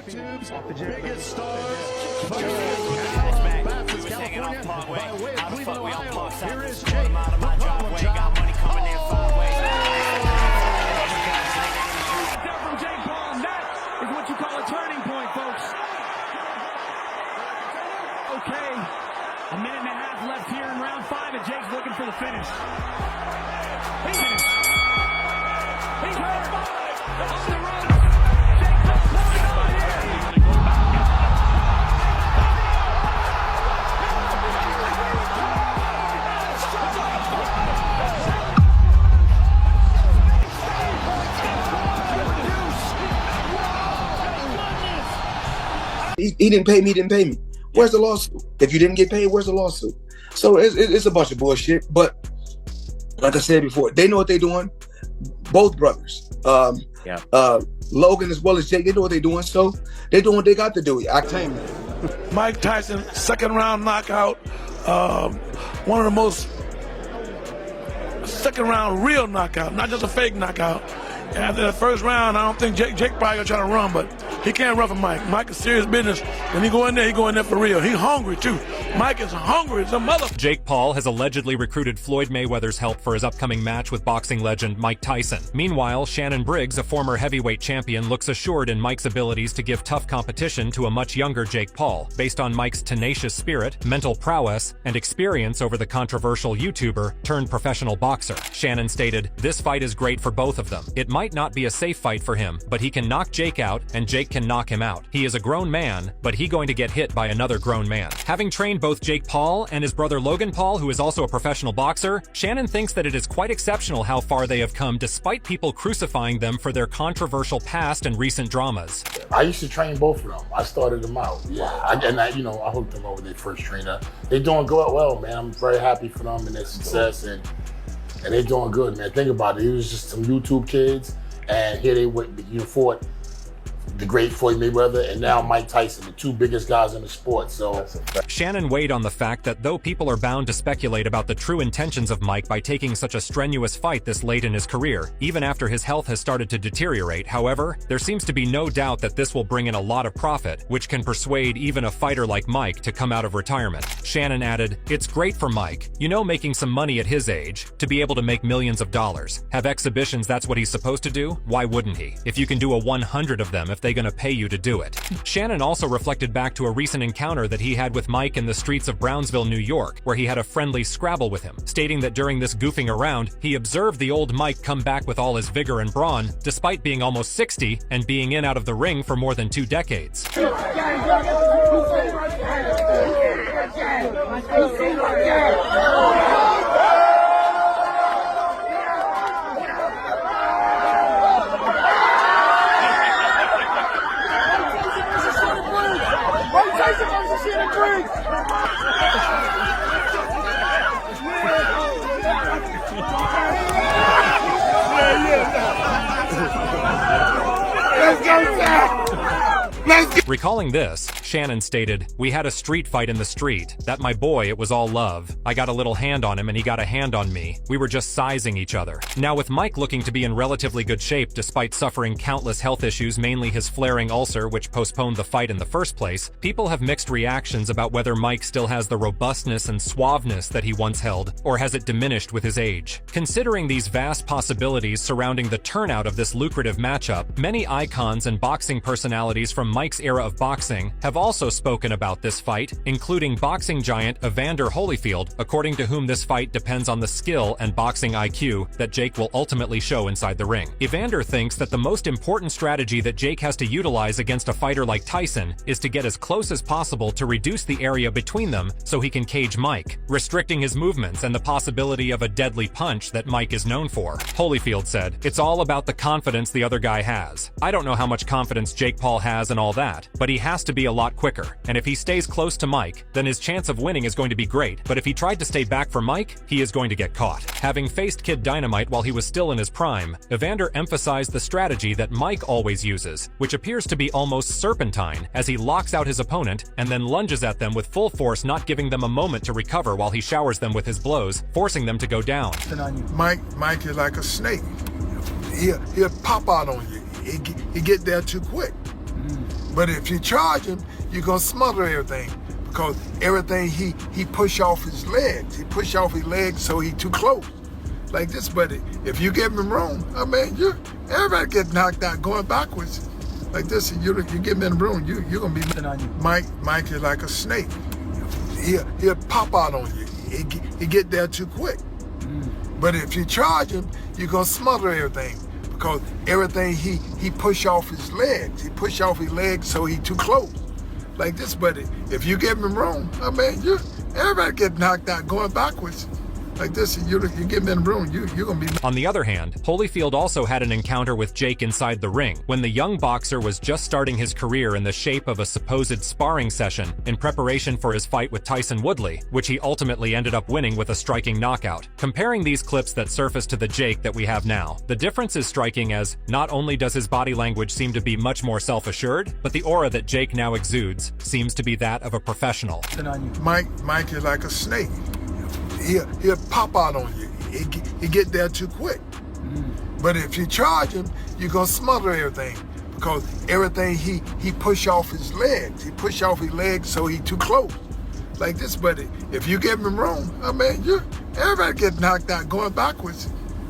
YouTube's biggest stars. California, by way of Cleveland, Ohio. Here is Jake. From Jake Paul, and that is what you call a turning point, folks. Okay, a minute and a half left here in round 5, and Jake's looking for the finish. He finished. He's hurt. On the run. Jake Paul pulling on here. He didn't pay me, didn't pay me. Where's the lawsuit? If you didn't get paid, where's the lawsuit? So it's a bunch of bullshit. But like I said before, they know what they're doing. Both brothers. Logan as well as Jake, they know what they're doing. So they're doing what they got to do. Mike Tyson, second round knockout. One of the most second round real knockout, not just a fake knockout. And after the first round, I don't think Jake probably gonna try to run, but he can't run for Mike. Mike is serious business. When he go in there for real. He hungry too. Mike is hungry as a mother. Jake Paul has allegedly recruited Floyd Mayweather's help for his upcoming match with boxing legend Mike Tyson. Meanwhile, Shannon Briggs, a former heavyweight champion, looks assured in Mike's abilities to give tough competition to a much younger Jake Paul, based on Mike's tenacious spirit, mental prowess, and experience over the controversial YouTuber turned professional boxer. Shannon stated, "This fight is great for both of them. It might not be a safe fight for him, but he can knock Jake out, and Jake can knock him out. He is a grown man, but he going to get hit by another grown man." Having trained both Jake Paul and his brother Logan Paul, who is also a professional boxer, Shannon thinks that it is quite exceptional how far they have come despite people crucifying them for their controversial past and recent dramas. I used to train both of them. I started them out. I hooked them up with their first trainer. They're doing good, well, man. I'm very happy for them and their success, and they're doing good, man. Think about it. It was just some YouTube kids, and here they went. You fought the great Floyd Mayweather and now Mike Tyson, the two biggest guys in the sport. So Shannon weighed on the fact that though people are bound to speculate about the true intentions of Mike by taking such a strenuous fight this late in his career, even after his health has started to deteriorate, however, there seems to be no doubt that this will bring in a lot of profit, which can persuade even a fighter like Mike to come out of retirement. Shannon added, "It's great for Mike, making some money at his age, to be able to make millions of dollars. Have exhibitions, that's what he's supposed to do? Why wouldn't he? If you can do a 100 of them, if they're gonna pay you to do it." Shannon also reflected back to a recent encounter that he had with Mike in the streets of Brownsville, New York, where he had a friendly Scrabble with him, stating that during this goofing around, he observed the old Mike come back with all his vigor and brawn, despite being almost 60 and being in out of the ring for more than 2 decades. Recalling this, Shannon stated, "We had a street fight in the street. That my boy, it was all love. I got a little hand on him and he got a hand on me. We were just sizing each other." Now with Mike looking to be in relatively good shape despite suffering countless health issues, mainly his flaring ulcer which postponed the fight in the first place, people have mixed reactions about whether Mike still has the robustness and suaveness that he once held, or has it diminished with his age. Considering these vast possibilities surrounding the turnout of this lucrative matchup, many icons and boxing personalities from Mike's era of boxing have also spoken about this fight, including boxing giant Evander Holyfield, according to whom this fight depends on the skill and boxing IQ that Jake will ultimately show inside the ring. Evander thinks that the most important strategy that Jake has to utilize against a fighter like Tyson is to get as close as possible to reduce the area between them so he can cage Mike, restricting his movements and the possibility of a deadly punch that Mike is known for. Holyfield said, "It's all about the confidence the other guy has. I don't know how much confidence Jake Paul has and all that, but he has to be a lot quicker. And if he stays close to Mike, then his chance of winning is going to be great. But if he tried to stay back for Mike, he is going to get caught." Having faced Kid Dynamite while he was still in his prime, Evander emphasized the strategy that Mike always uses, which appears to be almost serpentine, as he locks out his opponent and then lunges at them with full force, not giving them a moment to recover while he showers them with his blows, forcing them to go down. Mike is like a snake. He'll pop out on you. He get there too quick. But if you charge him, you're gonna smother everything because everything he push off his legs. He push off his legs so he too close. Like this, buddy. If you give him room, I mean, everybody get knocked out going backwards. Like this, you give him in the room, you're gonna be on you. Mike is like a snake. He'll pop out on you. He get there too quick. But if you charge him, you're gonna smother everything because everything he push off his legs. He push off his legs so he too close. Like this, buddy. If you give him room, I mean, everybody get knocked out going backwards. Like this, you give him in the room, you're gonna be. On the other hand, Holyfield also had an encounter with Jake inside the ring when the young boxer was just starting his career in the shape of a supposed sparring session in preparation for his fight with Tyson Woodley, which he ultimately ended up winning with a striking knockout. Comparing these clips that surfaced to the Jake that we have now, the difference is striking as not only does his body language seem to be much more self-assured, but the aura that Jake now exudes seems to be that of a professional. Mike is like a snake. He'll pop out on you. He get there too quick. But if you charge him, you're gonna smother everything because everything he push off his legs. He push off his legs so he too close. Like this, buddy. If you give him room, I mean, everybody get knocked out going backwards.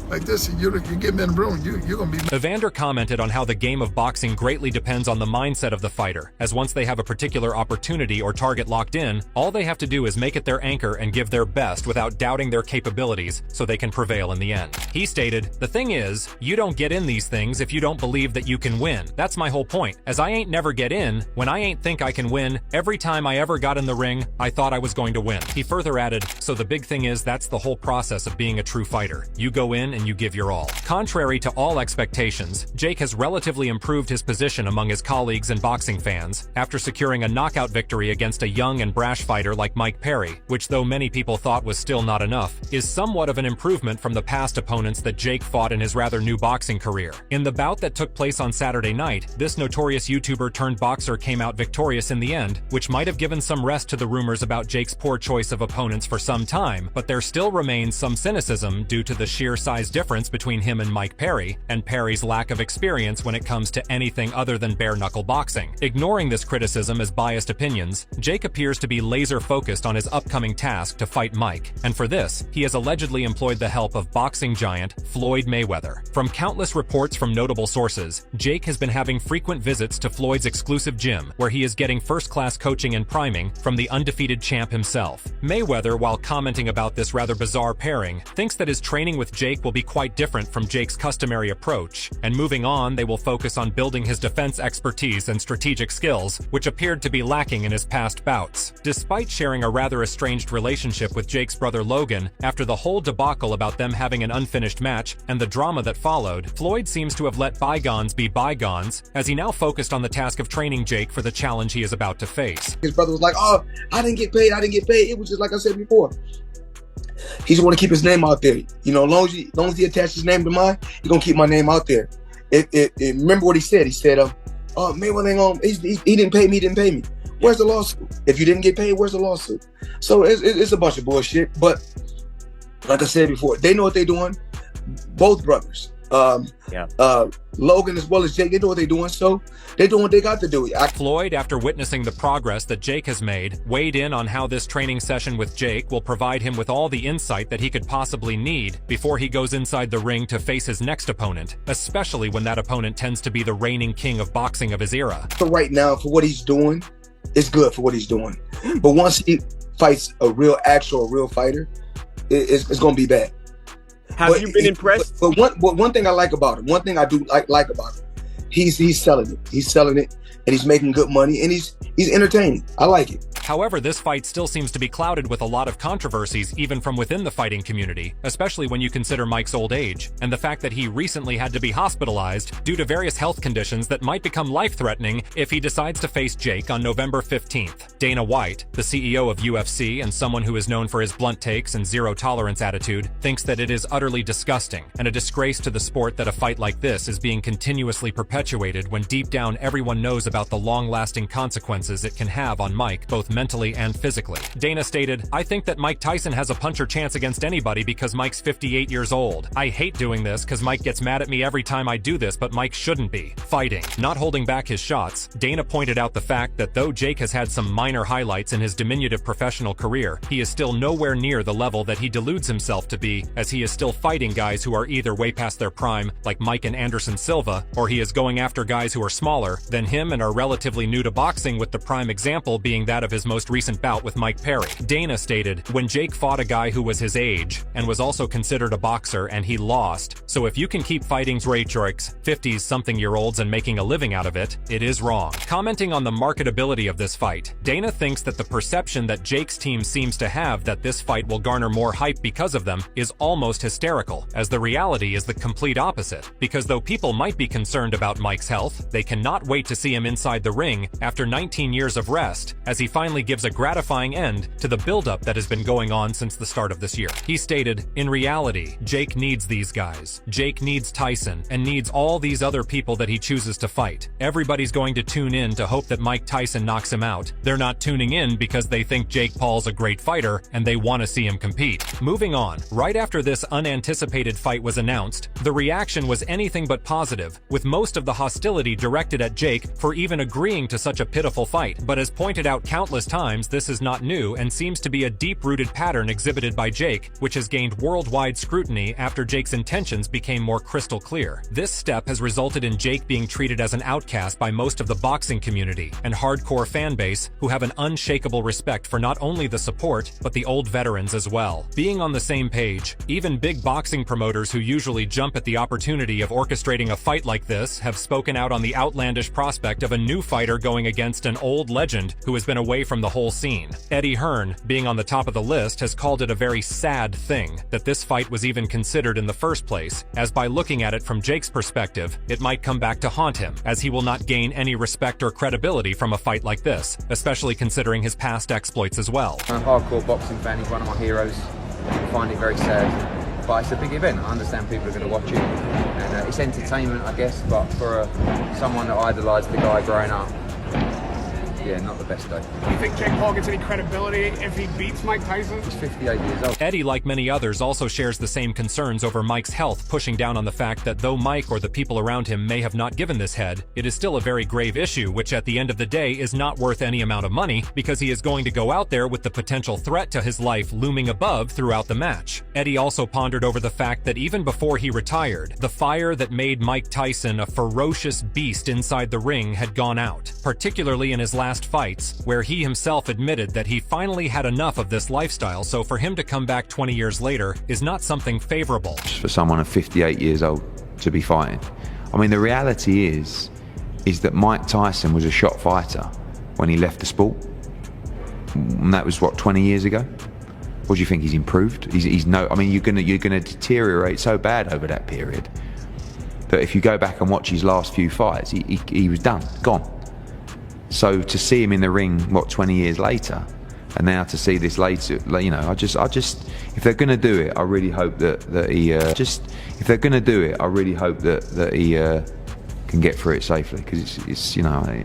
Like this, you give him in the room, you're gonna be. Evander commented on how the game of boxing greatly depends on the mindset of the fighter, as once they have a particular opportunity or target locked in, all they have to do is make it their anchor and give their best without doubting their capabilities so they can prevail in the end. He stated, "The thing is, you don't get in these things if you don't believe that you can win. That's my whole point. As I ain't never get in, when I ain't think I can win, every time I ever got in the ring, I thought I was going to win." He further added, "So the big thing is that's the whole process of being a true fighter. You go in and you give your all." Contrary to all expectations, Jake has relatively improved his position among his colleagues and boxing fans after securing a knockout victory against a young and brash fighter like Mike Perry, which though many people thought was still not enough, is somewhat of an improvement from the past opponents that Jake fought in his rather new boxing career. In the bout that took place on Saturday night, this notorious YouTuber turned boxer came out victorious in the end, which might have given some rest to the rumors about Jake's poor choice of opponents for some time, but there still remains some cynicism due to the sheer size difference between him and Mike Perry, and Perry's lack of experience when it comes to anything other than bare-knuckle boxing. Ignoring this criticism as biased opinions, Jake appears to be laser-focused on his upcoming task to fight Mike, and for this, he has allegedly employed the help of boxing giant Floyd Mayweather. From countless reports from notable sources, Jake has been having frequent visits to Floyd's exclusive gym, where he is getting first-class coaching and priming from the undefeated champ himself. Mayweather, while commenting about this rather bizarre pairing, thinks that his training with Jake will be quite different from Jake's customary approach, and moving on, they will focus on building his defense expertise and strategic skills, which appeared to be lacking in his past bouts. Despite sharing a rather estranged relationship with Jake's brother Logan, after the whole debacle about them having an unfinished match and the drama that followed, Floyd seems to have let bygones be bygones, as he now focused on the task of training Jake for the challenge he is about to face. His brother was like, "Oh, I didn't get paid. It was just like I said before." He just want to keep his name out there. You know, as long as he attaches his name to mine, he's gonna keep my name out there. Remember what he said? He said, "Oh, Mayweather ain't gonna, he didn't pay me. Where's the lawsuit? If you didn't get paid, where's the lawsuit?" So it's a bunch of bullshit. But like I said before, they know what they're doing. Both brothers. Logan as well as Jake, they know what they're doing, so they're doing what they got to do. Floyd, after witnessing the progress that Jake has made, weighed in on how this training session with Jake will provide him with all the insight that he could possibly need before he goes inside the ring to face his next opponent, especially when that opponent tends to be the reigning king of boxing of his era. For right now, for what he's doing, it's good for what he's doing. But once he fights a real fighter, it's going to be bad. Have you been impressed? But one thing I like about him, one thing I do like about him, he's selling it. He's selling it, and he's making good money, and he's entertaining. I like it. However, this fight still seems to be clouded with a lot of controversies even from within the fighting community, especially when you consider Mike's old age, and the fact that he recently had to be hospitalized due to various health conditions that might become life-threatening if he decides to face Jake on November 15th. Dana White, the CEO of UFC and someone who is known for his blunt takes and zero-tolerance attitude, thinks that it is utterly disgusting and a disgrace to the sport that a fight like this is being continuously perpetuated perpetuated when deep down everyone knows about the long-lasting consequences it can have on Mike, both mentally and physically. Dana stated, "I think that Mike Tyson has a puncher chance against anybody because Mike's 58 years old. I hate doing this because Mike gets mad at me every time I do this, but Mike shouldn't be." Fighting. Not holding back his shots, Dana pointed out the fact that though Jake has had some minor highlights in his diminutive professional career, he is still nowhere near the level that he deludes himself to be, as he is still fighting guys who are either way past their prime, like Mike and Anderson Silva, or he is going after guys who are smaller than him and are relatively new to boxing, with the prime example being that of his most recent bout with Mike Perry. Dana stated, "When Jake fought a guy who was his age, and was also considered a boxer, and he lost, so if you can keep fighting Raychorks, 50s-something-year-olds and making a living out of it, it is wrong." Commenting on the marketability of this fight, Dana thinks that the perception that Jake's team seems to have that this fight will garner more hype because of them is almost hysterical, as the reality is the complete opposite, because though people might be concerned about Mike's health, they cannot wait to see him inside the ring after 19 years of rest, as he finally gives a gratifying end to the buildup that has been going on since the start of this year. He stated, "In reality, Jake needs these guys. Jake needs Tyson, and needs all these other people that he chooses to fight. Everybody's going to tune in to hope that Mike Tyson knocks him out. They're not tuning in because they think Jake Paul's a great fighter, and they want to see him compete." Moving on, right after this unanticipated fight was announced, the reaction was anything but positive, with most of the hostility directed at Jake for even agreeing to such a pitiful fight. But as pointed out countless times, this is not new and seems to be a deep-rooted pattern exhibited by Jake, which has gained worldwide scrutiny after Jake's intentions became more crystal clear. This step has resulted in Jake being treated as an outcast by most of the boxing community and hardcore fan base, who have an unshakable respect for not only the support, but the old veterans as well. Being on the same page, even big boxing promoters who usually jump at the opportunity of orchestrating a fight like this have spoken out on the outlandish prospect of a new fighter going against an old legend who has been away from the whole scene. Eddie Hearn, being on the top of the list, has called it a very sad thing that this fight was even considered in the first place, as by looking at it from Jake's perspective, it might come back to haunt him, as he will not gain any respect or credibility from a fight like this, especially considering his past exploits as well. I'm a hardcore boxing fan, he's one of my heroes. I find it very sad, but it's a big event. I understand people are going to watch it, and it's entertainment, I guess, but for someone that idolised the guy growing up, yeah, not the best day. Do you think Jake Paul gets any credibility if he beats Mike Tyson? He's 58 years old. Eddie, like many others, also shares the same concerns over Mike's health, pushing down on the fact that though Mike or the people around him may have not given this head, it is still a very grave issue, which at the end of the day is not worth any amount of money, because he is going to go out there with the potential threat to his life looming above throughout the match. Eddie also pondered over the fact that even before he retired, the fire that made Mike Tyson a ferocious beast inside the ring had gone out, particularly in his last fights, where he himself admitted that he finally had enough of this lifestyle, so for him to come back 20 years later is not something favorable. For someone of 58 years old to be fighting. I mean, the reality is that Mike Tyson was a shot fighter when he left the sport. And that was, what, 20 years ago? What do you think, he's improved? He's no, I mean, you're gonna deteriorate so bad over that period that if you go back and watch his last few fights, he was done, gone. So to see him in the ring, what, 20 years later, and now to see this later, you know, I just, if they're going to do it, I really hope that he, if they're going to do it, I really hope that he can get through it safely, because it's, you know,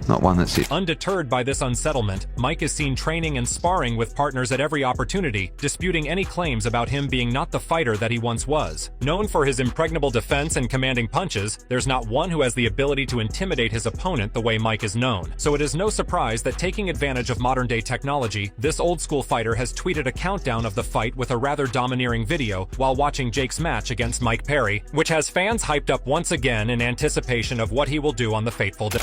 not one that's it. Undeterred by this unsettlement, Mike is seen training and sparring with partners at every opportunity, disputing any claims about him being not the fighter that he once was. Known for his impregnable defense and commanding punches, there's not one who has the ability to intimidate his opponent the way Mike is known. So it is no surprise that, taking advantage of modern-day technology, this old-school fighter has tweeted a countdown of the fight with a rather domineering video while watching Jake's match against Mike Perry, which has fans hyped up once again in anticipation of what he will do on the fateful day.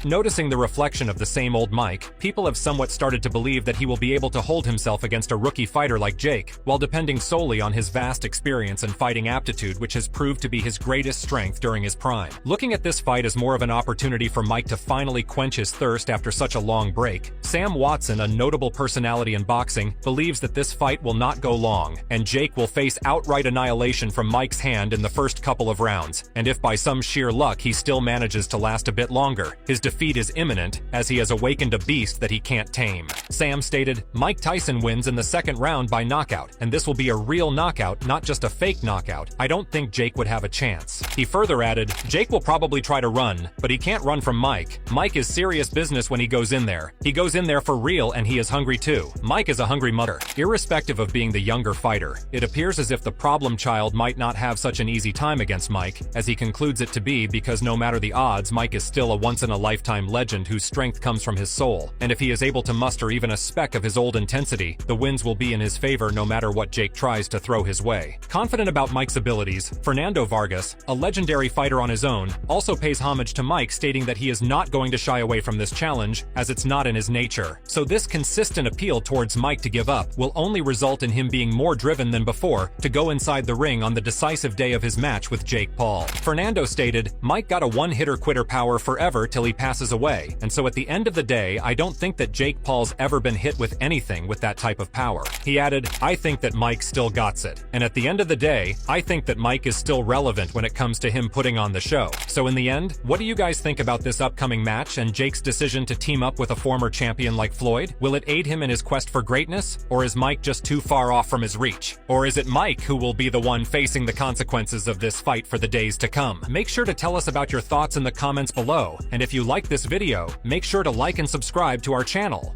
Noticing the reflection of the same old Mike, people have somewhat started to believe that he will be able to hold himself against a rookie fighter like Jake, while depending solely on his vast experience and fighting aptitude, which has proved to be his greatest strength during his prime. Looking at this fight as more of an opportunity for Mike to finally quench his thirst after such a long break, Sam Watson, a notable personality in boxing, believes that this fight will not go long, and Jake will face outright annihilation from Mike's hand in the first couple of rounds, and if by some sheer luck he still manages to last a bit longer, his defeat is imminent, as he has awakened a beast that he can't tame. Sam stated, "Mike Tyson wins in the second round by knockout, and this will be a real knockout, not just a fake knockout. I don't think Jake would have a chance." He further added, "Jake will probably try to run, but he can't run from Mike. Mike is serious business when he goes in there. He goes in there for real, and he is hungry too. Mike is a hungry mother." Irrespective of being the younger fighter, it appears as if the problem child might not have such an easy time against Mike, as he concludes it to be, because no matter the odds, Mike is still a once-in-a-lifetime legend whose strength comes from his soul, and if he is able to muster even a speck of his old intensity, the wins will be in his favor no matter what Jake tries to throw his way. Confident about Mike's abilities, Fernando Vargas, a legendary fighter on his own, also pays homage to Mike, stating that he is not going to shy away from this challenge, as it's not in his nature. So this consistent appeal towards Mike to give up will only result in him being more driven than before to go inside the ring on the decisive day of his match with Jake Paul. Fernando stated, "Mike got a one-hitter quitter power forever till he passes away, and so at the end of the day, I don't think that Jake Paul's ever been hit with anything with that type of power." He added, "I think that Mike still gots it. And at the end of the day, I think that Mike is still relevant when it comes to him putting on the show." So in the end, what do you guys think about this upcoming match and Jake's decision to team up with a former champion like Floyd? Will it aid him in his quest for greatness? Or is Mike just too far off from his reach? Or is it Mike who will be the one facing the consequences of this fight for the days to come? Make sure to tell us about your thoughts in the comments below, and if you like this video, make sure to like and subscribe to our channel.